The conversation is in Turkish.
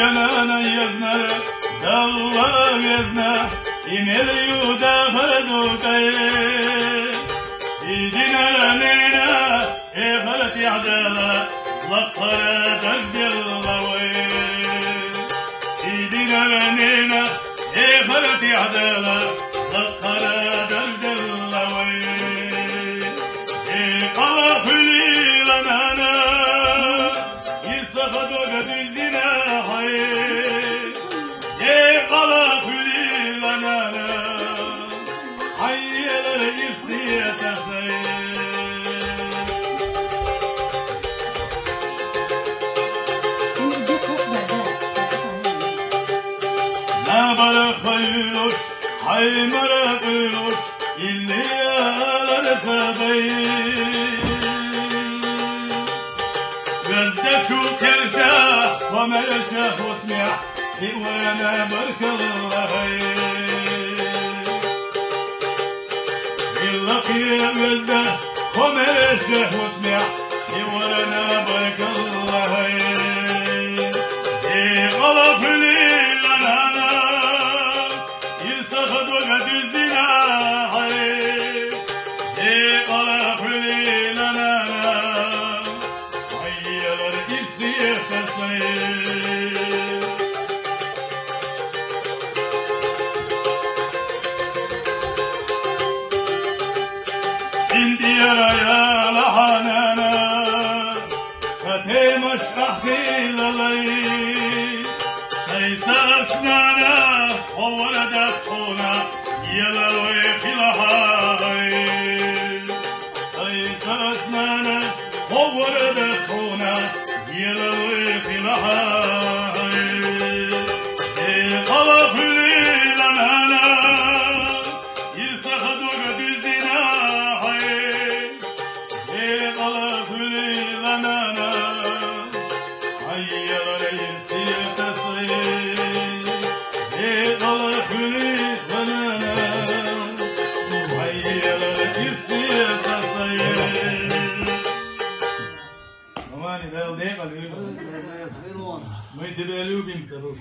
Janana yazna, dalla yazna, imeliu da fardukai. Idina nena, efalat yadala, laqara tagdillawi. Idina nena, efalat yadala, laqara tagdillawi. Qala fili lanana, yisafadu gadizina hay. Qala fili lanana, hayyala yisiyata say. Barafayloş, haymarafiloş, illiyalar tabi. Gözde şu kerşah, ve melşah osmiyah, ivana barkallahi. İllakiye gözde, ve melşah osmiyah, ivana barkallahi. Qalafili Indiyaraya lahanana, satay maşrahti lalay. Saysa asnana, ovarada sona, yalawe filahay. Saysa asnana, ovarada sona, yalawe filahay. Qalafili lanana, yirsahadu gadizina hay. Qalafili lanana, hayyala yirsiyata say. Qalafili lanana, hayyala yirsiyata say. Mani, da el deqa, ljudi. Moje svilo. Мы тебя любим, Сарус.